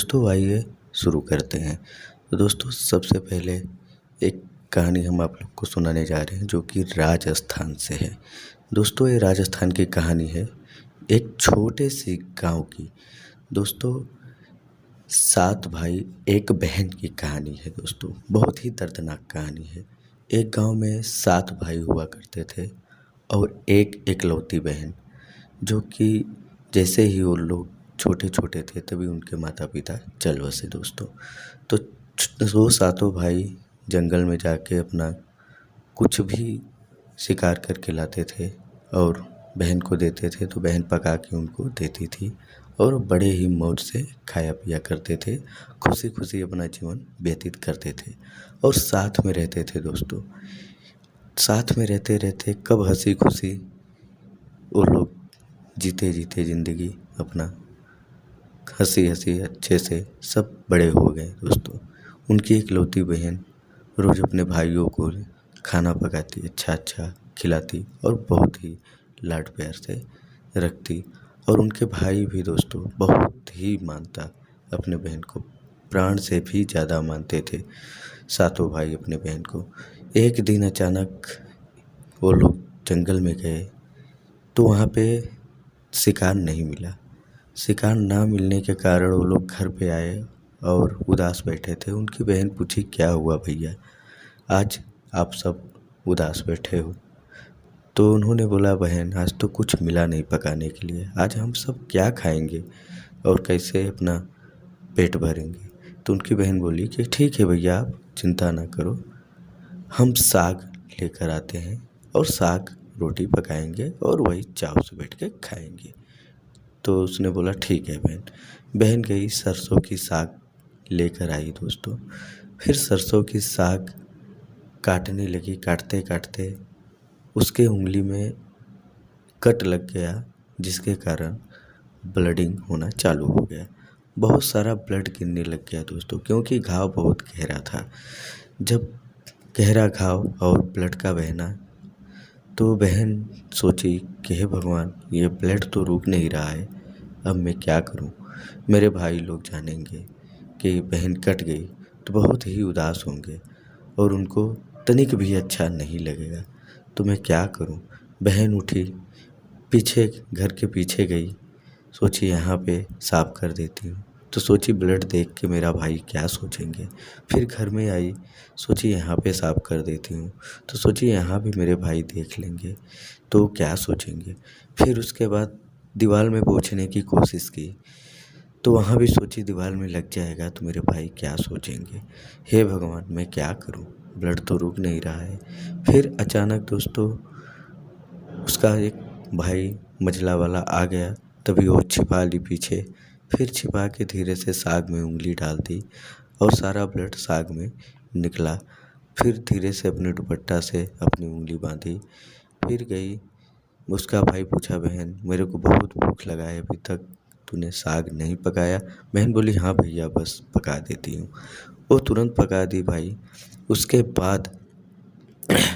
दोस्तों आइए शुरू करते हैं। तो दोस्तों सबसे पहले एक कहानी हम आप लोग को सुनाने जा रहे हैं जो कि राजस्थान से है। दोस्तों ये राजस्थान की कहानी है एक छोटे से गांव की। दोस्तों 7 भाई एक बहन की कहानी है। दोस्तों बहुत ही दर्दनाक कहानी है। एक गांव में 7 भाई हुआ करते थे और एक इकलौती बहन, जो कि जैसे ही वो लोग छोटे छोटे थे तभी उनके माता पिता चल बसे। दोस्तों तो वो सातों भाई जंगल में जाके अपना कुछ भी शिकार करके लाते थे और बहन को देते थे, तो बहन पका के उनको देती थी और बड़े ही मौज से खाया पिया करते थे, खुशी खुशी अपना जीवन व्यतीत करते थे और साथ में रहते थे। दोस्तों साथ में रहते रहते कब हंसी खुशी वो लोग जीते जीते ज़िंदगी अपना हंसी हंसी अच्छे से सब बड़े हो गए। दोस्तों उनकी इकलौती बहन रोज़ अपने भाइयों को खाना पकाती, अच्छा अच्छा खिलाती और बहुत ही लाड प्यार से रखती। और उनके भाई भी दोस्तों बहुत ही मानता अपने बहन को, प्राण से भी ज़्यादा मानते थे सातों भाई अपने बहन को। एक दिन अचानक वो लोग जंगल में गए तो वहाँ पे शिकार नहीं मिला। शिकार ना मिलने के कारण वो लोग घर पे आए और उदास बैठे थे। उनकी बहन पूछी, क्या हुआ भैया, आज आप सब उदास बैठे हो? तो उन्होंने बोला, बहन आज तो कुछ मिला नहीं पकाने के लिए, आज हम सब क्या खाएंगे और कैसे अपना पेट भरेंगे? तो उनकी बहन बोली कि ठीक है भैया, आप चिंता ना करो, हम साग लेकर आते हैं और साग रोटी पकाएंगे और वही चाव से बैठ के खाएंगे। तो उसने बोला ठीक है बहन। बहन गई सरसों की साग लेकर आई। दोस्तों फिर सरसों की साग काटने लगी, काटते काटते उसके उंगली में कट लग गया, जिसके कारण ब्लडिंग होना चालू हो गया। बहुत सारा ब्लड गिरने लग गया दोस्तों, क्योंकि घाव बहुत गहरा था। जब गहरा घाव और ब्लड का बहना, तो बहन सोची कि हे भगवान, ये ब्लड तो रुक नहीं रहा है, अब मैं क्या करूं? मेरे भाई लोग जानेंगे कि बहन कट गई तो बहुत ही उदास होंगे और उनको तनिक भी अच्छा नहीं लगेगा, तो मैं क्या करूं? बहन उठी, पीछे घर के पीछे गई, सोची यहाँ पे साफ कर देती हूँ। तो सोची ब्लड देख के मेरा भाई क्या सोचेंगे। फिर घर में आई, सोची यहाँ पे साफ कर देती हूँ, तो सोची यहाँ भी मेरे भाई देख लेंगे तो क्या सोचेंगे। फिर उसके बाद दीवार में पोंछने की कोशिश की, तो वहाँ भी सोची दीवार में लग जाएगा तो मेरे भाई क्या सोचेंगे। हे भगवान, मैं क्या करूँ, ब्लड तो रुक नहीं रहा है। फिर अचानक दोस्तों उसका एक भाई मझला वाला आ गया, तभी वो छिपा ली पीछे। फिर छिपा के धीरे से साग में उंगली डाल दी और सारा ब्लड साग में निकला। फिर धीरे से अपने दुपट्टा से अपनी उंगली बांधी, फिर गई। उसका भाई पूछा, बहन मेरे को बहुत भूख लगा है, अभी तक तूने साग नहीं पकाया? बहन बोली, हाँ भैया बस पका देती हूँ। वो तुरंत पका दी भाई। उसके बाद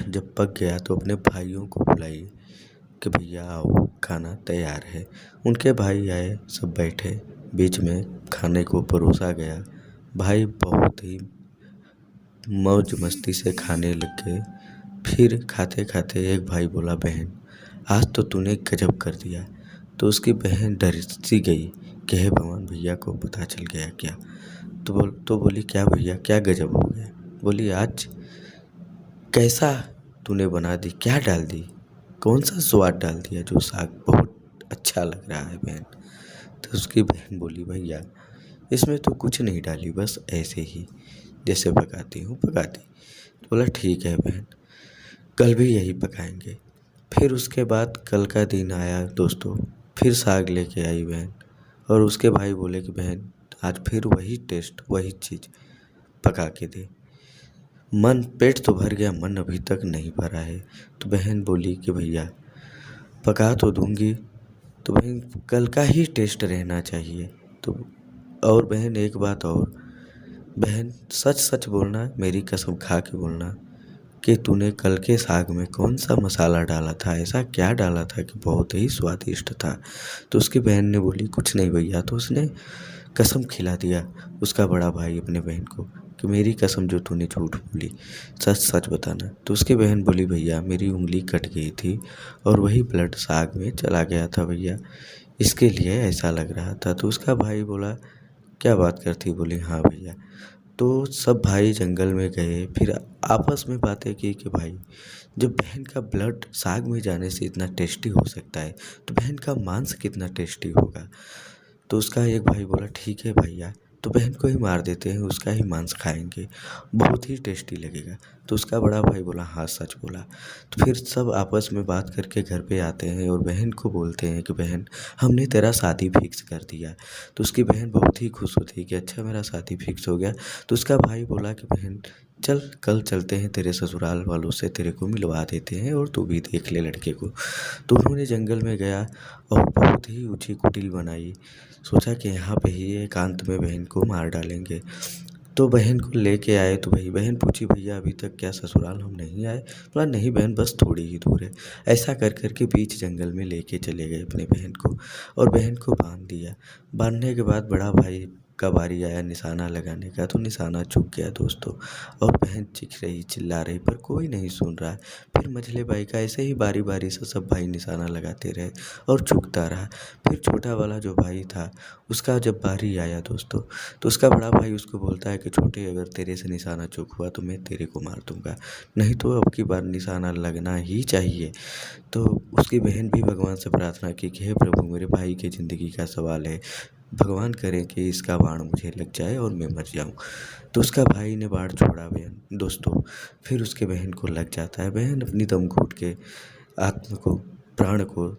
जब पक गया तो अपने भाइयों को बुलाई कि भैया आओ, खाना तैयार है। उनके भाई आए, सब बैठे, बीच में खाने को परोसा गया। भाई बहुत ही मौज मस्ती से खाने लग गए। फिर खाते खाते एक भाई बोला, बहन आज तो तूने गजब कर दिया। तो उसकी बहन डर सी गई कि हे भगवान, भैया को पता चल गया क्या? तो बोली, क्या भैया, क्या गजब हो गया? बोली, आज कैसा तूने बना दी, क्या डाल दी, कौन सा स्वाद डाल दिया जो साग बहुत अच्छा लग रहा है बहन? तो उसकी बहन बोली, भैया इसमें तो कुछ नहीं डाली, बस ऐसे ही जैसे पकाती हूँ पका दी। तो बोला ठीक है बहन, कल भी यही पकाएंगे। फिर उसके बाद कल का दिन आया दोस्तों, फिर साग लेके आई बहन और उसके भाई बोले कि बहन आज फिर वही टेस्ट, वही चीज़ पका के दे। मन पेट तो भर गया, मन अभी तक नहीं भरा है। तो बहन बोली कि भैया पका तो दूंगी, तो बहन कल का ही टेस्ट रहना चाहिए। तो और बहन एक बात और, बहन सच सच बोलना, मेरी कसम खा के बोलना कि तूने कल के साग में कौन सा मसाला डाला था, ऐसा क्या डाला था कि बहुत ही स्वादिष्ट था? तो उसकी बहन ने बोली, कुछ नहीं भैया। तो उसने कसम खिला दिया उसका बड़ा भाई अपने बहन को कि मेरी कसम जो तूने झूठ बोली, सच सच बताना। तो उसकी बहन बोली भैया मेरी उंगली कट गई थी और वही ब्लड साग में चला गया था भैया, इसके लिए ऐसा लग रहा था। तो उसका भाई बोला क्या बात करती, बोली हाँ भैया। तो सब भाई जंगल में गए, फिर आपस में बातें की कि भाई जब बहन का ब्लड साग में जाने से इतना टेस्टी हो सकता है तो बहन का मांस कितना टेस्टी होगा। तो उसका एक भाई बोला ठीक है भैया, तो बहन को ही मार देते हैं, उसका ही मांस खाएंगे, बहुत ही टेस्टी लगेगा। तो उसका बड़ा भाई बोला हाँ सच बोला। तो फिर सब आपस में बात करके घर पे आते हैं और बहन को बोलते हैं कि बहन हमने तेरा शादी फिक्स कर दिया। तो उसकी बहन बहुत ही खुश होती है कि अच्छा मेरा शादी फिक्स हो गया। तो उसका भाई बोला कि बहन चल कल चलते हैं, तेरे ससुराल वालों से तेरे को मिलवा देते हैं और तू भी देख ले लड़के को। तो उन्होंने जंगल में गया और बहुत ही ऊँची कुटिल बनाई, सोचा कि यहाँ पे ही एकांत में बहन को मार डालेंगे। तो बहन को लेके आए तो भाई बहन पूछी भैया अभी तक क्या ससुराल हम नहीं आए? बोला नहीं बहन बस थोड़ी ही दूर है। ऐसा कर कर के बीच जंगल में लेके चले गए अपने बहन को और बहन को बांध दिया। बांधने के बाद बड़ा भाई का बारी आया निशाना लगाने का, तो निशाना चूक गया दोस्तों और बहन चीख रही चिल्ला रही पर कोई नहीं सुन रहा। फिर मझले भाई का ऐसे ही बारी बारी से सब भाई निशाना लगाते रहे और चूकता रहा। फिर छोटा वाला जो भाई था उसका जब बारी आया दोस्तों, तो उसका बड़ा भाई उसको बोलता है कि छोटे अगर तेरे से निशाना चूक हुआ तो मैं तेरे को मार दूंगा, नहीं तो अब की बार निशाना लगना ही चाहिए। तो उसकी बहन भी भगवान से प्रार्थना की कि हे प्रभु मेरे भाई की ज़िंदगी का सवाल है, भगवान करे कि इसका बाण मुझे लग जाए और मैं मर जाऊं। तो उसका भाई ने बाण छोड़ा बहन दोस्तों, फिर उसके बहन को लग जाता है। बहन अपनी दम घुट के आत्मा को प्राण को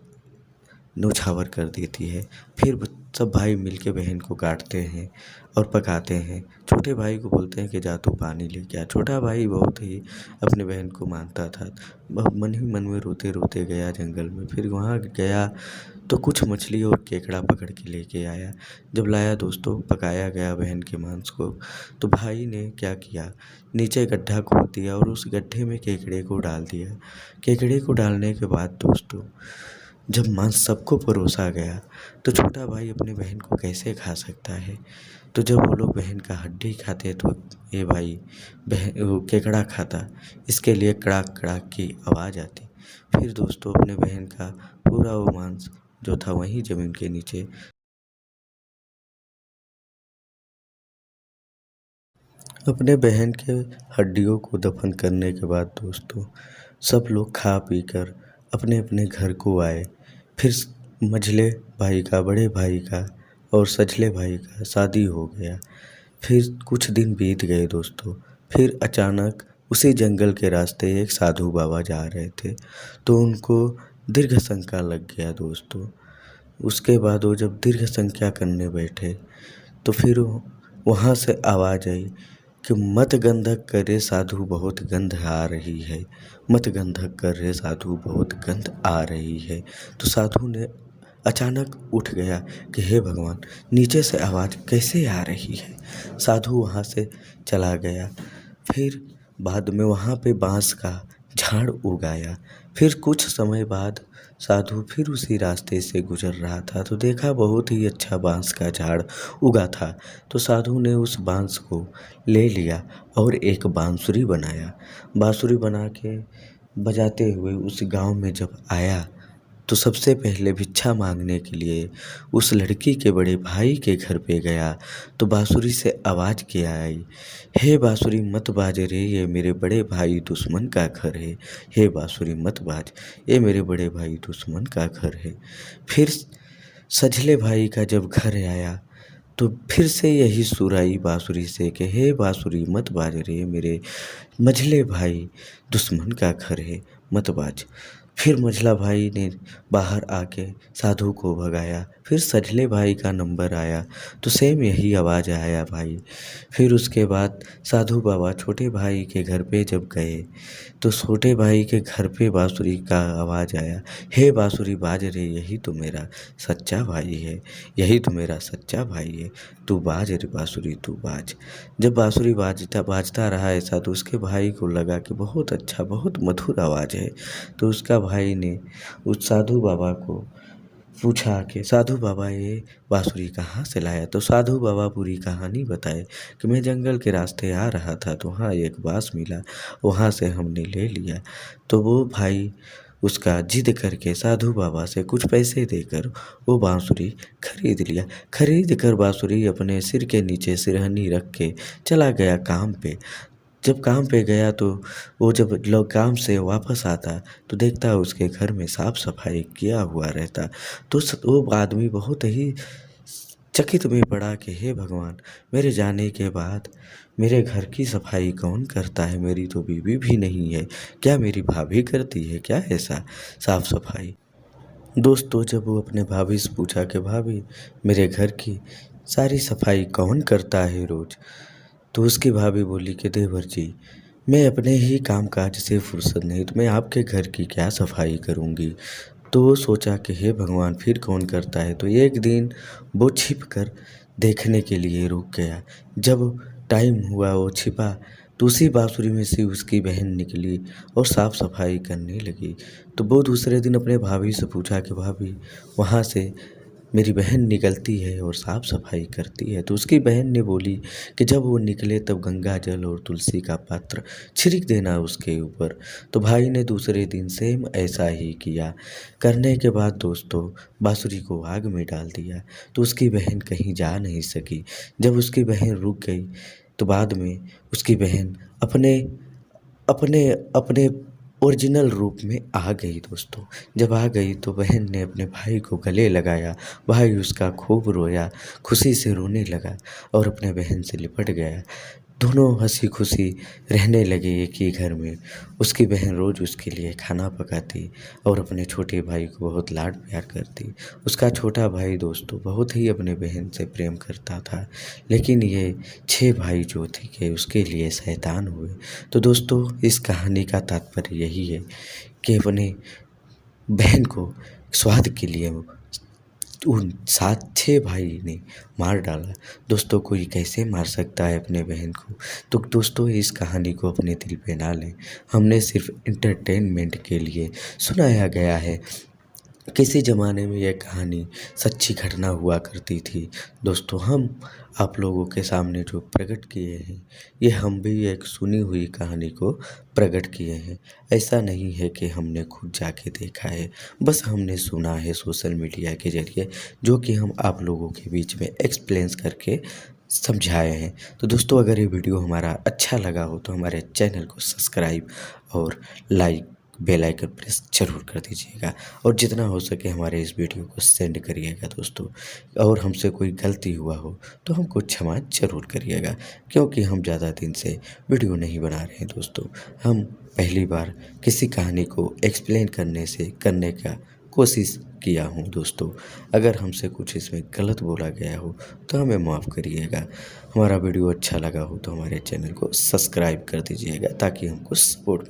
न्योछावर कर देती है। फिर सब भाई मिलके बहन को काटते हैं और पकाते हैं। छोटे भाई को बोलते हैं कि जा तू पानी लेके आ। छोटा भाई बहुत ही अपने बहन को मानता था, मन ही मन में रोते रोते गया जंगल में। फिर वहाँ गया तो कुछ मछली और केकड़ा पकड़ के लेके आया। जब लाया दोस्तों पकाया गया बहन के मांस को, तो भाई ने क्या किया, नीचे गड्ढा खोद दिया और उस गड्ढे में केकड़े को डाल दिया। केकड़े को डालने के बाद दोस्तों जब मांस सबको परोसा गया तो छोटा भाई अपने बहन को कैसे खा सकता है। तो जब वो लोग बहन का हड्डी खाते तो ये भाई बहन वो केकड़ा खाता, इसके लिए कड़ाक कड़ाक की आवाज़ आती। फिर दोस्तों अपने बहन का पूरा वो मांस जो था वहीं ज़मीन के नीचे अपने बहन के हड्डियों को दफन करने के बाद दोस्तों सब लोग खा पी कर अपने अपने घर को आए। फिर मझले भाई का, बड़े भाई का और सझले भाई का शादी हो गया। फिर कुछ दिन बीत गए दोस्तों, फिर अचानक उसी जंगल के रास्ते एक साधु बाबा जा रहे थे तो उनको दीर्घ शंका लग गया दोस्तों। उसके बाद वो जब दीर्घ संख्या करने बैठे तो फिर वहाँ से आवाज़ आई कि मत गंधक करे साधु बहुत गंध आ रही है, मत गंधक करे साधु बहुत गंध आ रही है। तो साधु ने अचानक उठ गया कि हे भगवान नीचे से आवाज़ कैसे आ रही है। साधु वहाँ से चला गया। फिर बाद में वहाँ पे बांस का झाड़ उगाया। फिर कुछ समय बाद साधु फिर उसी रास्ते से गुजर रहा था तो देखा बहुत ही अच्छा बांस का झाड़ उगा था। तो साधु ने उस बांस को ले लिया और एक बांसुरी बनाया। बांसुरी बना के बजाते हुए उस गांव में जब आया तो सबसे पहले भिक्षा मांगने के लिए उस लड़की के बड़े भाई के घर पे गया। तो बांसुरी से आवाज़ क्या आई, हे बांसुरी मत बाज रे ये मेरे बड़े भाई दुश्मन का घर है, हे बांसुरी मत बाज ये मेरे बड़े भाई दुश्मन का घर है। फिर सझले भाई का जब घर आया तो फिर से यही सुर आई बांसुरी से कि हे बांसुरी मत बाज रे मेरे मझले भाई दुश्मन का घर है, मत बाज। फिर मझला भाई ने बाहर आके साधु को भगाया। फिर सझले भाई का नंबर आया तो सेम यही आवाज़ आया भाई। फिर उसके बाद साधु बाबा छोटे भाई के घर पे जब गए तो छोटे भाई के घर पे बांसुरी का आवाज़ आया, हे बांसुरी बाज रे यही तो मेरा सच्चा भाई है, यही तो मेरा सच्चा भाई है, तू बाज रे बांसुरी तू बाज। जब बांसुरी बाजता रहा ऐसा तो उसके भाई को लगा कि बहुत अच्छा बहुत मधुर आवाज़ है। तो उसका भाई ने उस साधु बाबा को पूछा कि साधु बाबा ये बाँसुरी कहाँ से लाया? तो साधु बाबा पूरी कहानी बताए कि मैं जंगल के रास्ते आ रहा था तो वहाँ एक बाँस मिला, वहाँ से हमने ले लिया। तो वो भाई उसका ज़िद करके साधु बाबा से कुछ पैसे देकर वो बाँसुरी खरीद लिया। खरीद कर बाँसुरी अपने सिर के नीचे सिरहनी रख के चला गया काम पे। जब काम पे गया तो वो जब लोग काम से वापस आता तो देखता उसके घर में साफ-सफाई किया हुआ रहता। तो वो आदमी बहुत ही चकित में पड़ा कि हे भगवान! मेरे जाने के बाद मेरे घर की सफाई कौन करता है? मेरी तो बीवी भी नहीं है। क्या मेरी भाभी करती है क्या ऐसा साफ-सफाई? दोस्तों जब वो अपने भाभी से पूछा कि भाभी मेरे घर की सारी सफाई कौन करता है रोज़? तो उसकी भाभी बोली कि देवर जी, मैं अपने ही काम-काज से फुर्सत नहीं तो मैं आपके घर की क्या सफाई करूँगी? तो वो सोचा कि हे भगवान! फिर कौन करता है? तो एक दिन वो छिप कर देखने के लिए रुक गया। जब टाइम हुआ वो छिपा तो उसी बाँसुरी में से उसकी बहन निकली और साफ-सफाई करने लगी। तो वो दूसरे दिन अपने भाभी से पूछा कि भाभी वहाँ से मेरी बहन निकलती है और साफ-सफाई करती है। तो उसकी बहन ने बोली कि जब वो निकले तब गंगा जल और तुलसी का पात्र छिड़क देना उसके ऊपर। तो भाई ने दूसरे दिन सेम ऐसा ही किया। करने के बाद दोस्तों बाँसुरी को आग में डाल दिया। तो उसकी बहन कहीं जा नहीं सकी। जब उसकी बहन रुक गई तो बाद में उसकी बहन अपने अपने अपने ओरिजिनल रूप में आ गई दोस्तों। जब आ गई तो बहन ने अपने भाई को गले लगाया, भाई उसका खूब रोया, खुशी से रोने लगा और अपने बहन से लिपट गया। दोनों हँसी-खुशी रहने लगे एक ही घर में। उसकी बहन रोज़ उसके लिए खाना पकाती और अपने छोटे भाई को बहुत लाड-प्यार करती। उसका छोटा भाई दोस्तों बहुत ही अपने बहन से प्रेम करता था, लेकिन ये 6 भाई जो थे उसके लिए शैतान हुए। तो दोस्तों इस कहानी का तात्पर्य यही है कि अपने बहन को स्वाद के लिए उन 6 भाई ने मार डाला। दोस्तों कोई कैसे मार सकता है अपने बहन को? तो दोस्तों इस कहानी को अपने दिल पे ना लें। हमने सिर्फ़ एंटरटेनमेंट के लिए सुनाया गया है। किसी ज़माने में यह कहानी सच्ची घटना हुआ करती थी। दोस्तों हम आप लोगों के सामने जो प्रकट किए हैं, ये हम भी एक सुनी हुई कहानी को प्रकट किए हैं। ऐसा नहीं है कि हमने खुद जाके देखा है, बस हमने सुना है सोशल मीडिया के ज़रिए, जो कि हम आप लोगों के बीच में एक्सप्लेन्स करके समझाए हैं। तो दोस्तों अगर ये वीडियो हमारा अच्छा लगा हो तो हमारे चैनल को सब्सक्राइब और लाइक बेल आइकन प्रेस ज़रूर कर दीजिएगा और जितना हो सके हमारे इस वीडियो को सेंड करिएगा दोस्तों। और हमसे कोई गलती हुआ हो तो हमको क्षमा ज़रूर करिएगा, क्योंकि हम ज़्यादा दिन से वीडियो नहीं बना रहे हैं दोस्तों। हम पहली बार किसी कहानी को एक्सप्लेन करने का कोशिश किया हूँ दोस्तों। अगर हमसे कुछ इसमें गलत बोला गया हो तो हमें माफ़ करिएगा। हमारा वीडियो अच्छा लगा हो तो हमारे चैनल को सब्सक्राइब कर दीजिएगा ताकि हमको सपोर्ट